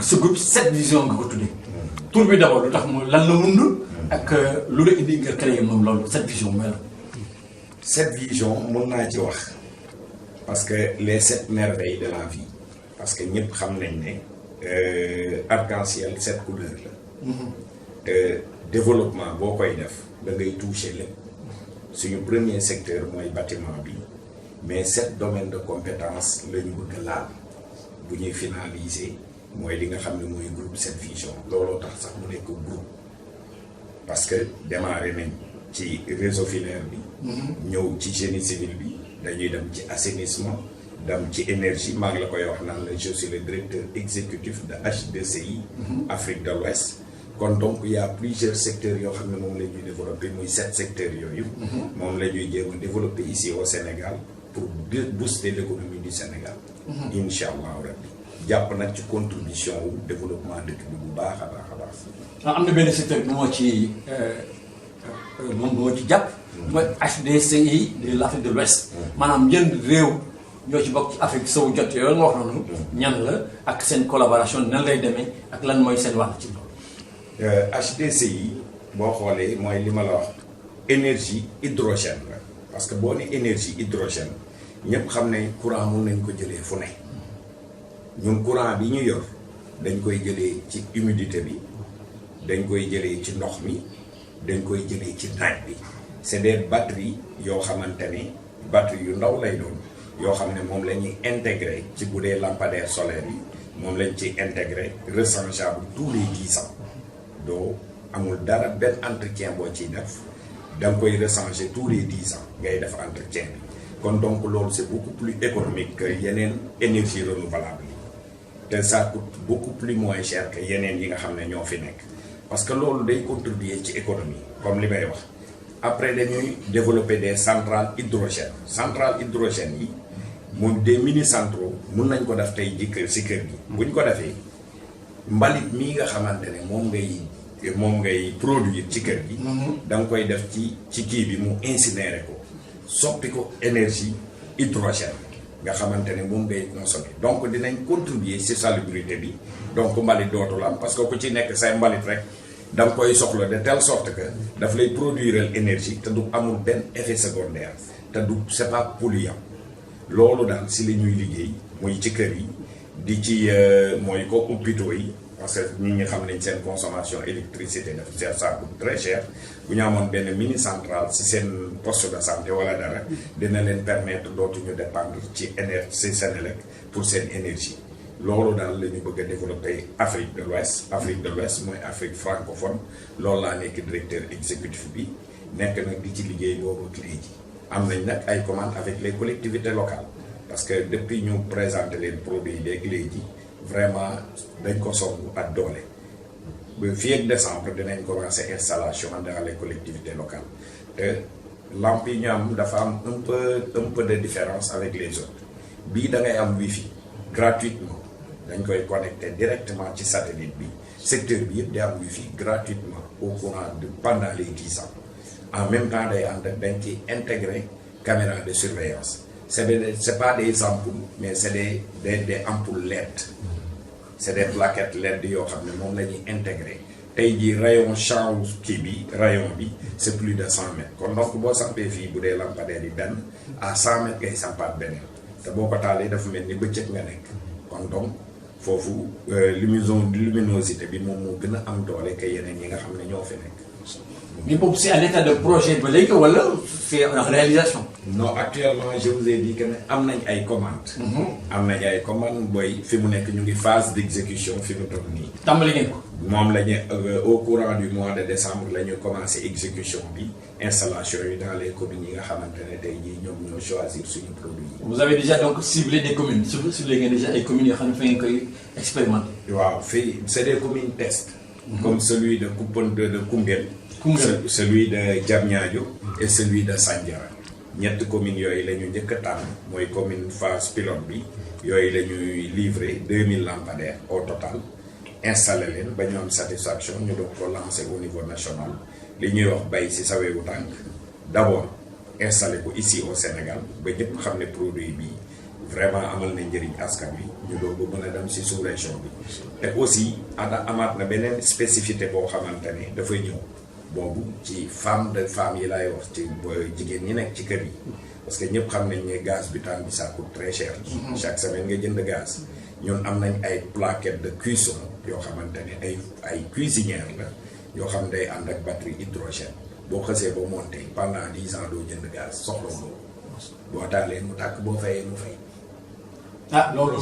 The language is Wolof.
ce groupe 7 vision nga ko tuddee. tur bi d'abord lu tax mu lan la mund. ak lu la indi nga créé moom loolu 7 vision mooy la. 7 vision mun naa ci wax parce que les 7 merveilles de la vie parce que ñëpp xam nañ ne arc-en-ciel 7 couleurs la. Développement boo koy def da ngay toucher lépp suñu premier secteur mooy bâtiment bi mais 7 domaines de compétence la ñu bëgg a laal bu ñuy finaliser mooy li nga xam ne mooy groupe 7 vision looloo tax sax mu nekk groupe parce que démarré nañ ci réseau filaire bi. ñëw ci génie civil bi dañuy dem ci assainissement dem ci énergie maa ngi la koy wax naan la je suis le directeur exécutif de H2CI. Afrique de l'Ouest kon donc il y a plusieurs secteurs yoo xam ne moom la ñuy développer muy 7 secteurs yooyu. moom la ñuy jéem a développer ici au Sénégal pour booster l'économie du Sénégal. incha allah rabbi jàpp nag ci contribution wu développement dëkk bi bu baax a baax a baax. am na benn secteur bi moo ci jàpp. mooy HDCI de l'Afrique de l'Ouest. maanaam yenn réew ñoo ci bokk ci Afrique sowu jot yooyu nga wax noonu. ñan la ak seen collaboration nan lay demee ak lan mooy seen wàll ci loolu. HDCI boo xoolee mooy li ma la wax énergie hydrogène la parce que boo ne énergie hydrogène ñëpp xam ne courant mun nañ ko jëlee fu ne ñun courant bi ñu yor dañ koy jëlee ci humidité bi dañ koy jëlee ci ndox mi dañ koy jëlee ci naaj bi c'est des batteries yoo xamante ne batteries yu ndaw lay doon yoo xam ne moom la ñuy intégré ci bu dee lampadaire solaire yi moom lañ ciy intégré rechargeable tous les 10 ans doo amul dara benn entretien boo ciy def da nga koy rechanger tous les 10 ans ngay def entretien bi kon donc loolu c'est beaucoup plus économique que yeneen énergie renouvelable yi te ça coûte beaucoup plus moins cher que yeneen yi nga xam ne ñoo fi nekk parce que loolu day contribuer ci économie comme li may wax après dañuy développer des centrales hydrogènes yi mu des mini centraux mun nañ ko def tey ji kër si kër gi buñ ko defee mbalit mii nga xamante ne moom ngay produire ci kër gi da nga koy def ci kii bi mu incinérer ko soppi ko énergie hydrogène nga xamante ne moom ngay consommer donc dinañ contribuer ci salubrité bi donc mbalit dootul am parce que ku ci nekk say mbalit rek da nga koy soxla de telle sorte que daf lay produire énergie te du amul benn effet secondaire te du c'est pas polluant loolu daal si li ñuy liggéey muy ci kër yi di ci mooy ko hôpitaux yi parce que nit ñi xam nañ seen consommation électricité dafa cher, ça coûte très cher bu ñu amoon benn mini centrale si seen poste de santé wala dara dina leen permettre dootuñu dépendre ci énergie si Senelec pour seen énergie loolu daal la ñu bëgg a développer Afrique de l'Ouest mooy Afrique francophone loolu laa nekk directeur exécutif bi nekk nag di ci liggéey boobu ak léegi am nañ nag ay commandes avec les collectivités locales parce que depuis ñu présenter leen produit beeg léegi vraiment dañ ko songu ak doole ba fii ak décembre dinañ commencer installation dans les collectivités locales te lampe yi ñu am dafa am un peu de différence avec les autres bii da ngay am wifi gratuitement dañ koy connecter directement ci satellite bi secteur bi yëpp day am wifi gratuitement au courant de pendant les 10 ans en même temps day ànd ak dañ ci intégrer caméra de surveillance c'est pas des ampoules mais c'est des ampoules LED c'est des plaquettes LED yoo xam ne moom la ñuy intégrer tey jii rayon champ kii bi rayon bi c'est plus de 100 mètres kon donc boo sampee fii bu dee lampadaire yi benn à 100 mètres ngay sampaat beneen te boo ko taalee dafa mel ni bëccëg nga nekk kon donc foofu luminosité bi moom moo gën a am doole que yeneen yi nga xam ne ñoo fi nekk. mais boobu c'est à l'état de projet ba léegi wala c'est en réalisation. non actuellement je vous ai dit que ne am nañ ay commandes. am nañ ay commandes booy fi mu nekk ñu ngi phase d'exécution fi mu toll nii. tàmbali ngeen ko. moom la ñu au courant du mois de décembre la ñu commencé exécution bi installation yi dans les communes yi nga xamante ne tey jii ñoom ñoo choisir suñu produit yi. vous avez déjà donc ciblé des communes ciblé ngeen déjà ay communes yoo xam ne fa ngeen koy expérimenter. waaw fii c'est des communes test. comme celui de Koungheul. celui de Diamniadio et celui de Sandiara ñett communes yooyu la ñu njëkk a tànn mooy commune phase pilote bi yooyu la ñuy livrer 2000 lampadaires au total installé leen ba ñu am satisfaction ñu doog ko lancer au niveau national li ñuy wax bay ci sa wewu tànk d'abord installé ko ici au Sénégal ba ñëpp xam ne produit bi vraiment amal na njëriñ askan wi ñu doog a mën a dem si sous-région bi te aussi amaat na beneen spécificité boo xamante ne dafay ñëw boobu ci femme yi laay wax ci jigéen ñi nekk ci kër yi parce que ñëpp xam nañ ne gaz butane bi ça coûte très cher. chaque semaine nga jënd gaz. ñun am nañ ay plaquettes de cuisson yoo xamante ne ay cuisinières la yoo xam ne day ànd ak batterie hydrogène boo xasee ba monté pendant 10 ans doo jënd gaz soxla boo taalee mu tàkk boo fayee mu fay. ah loolu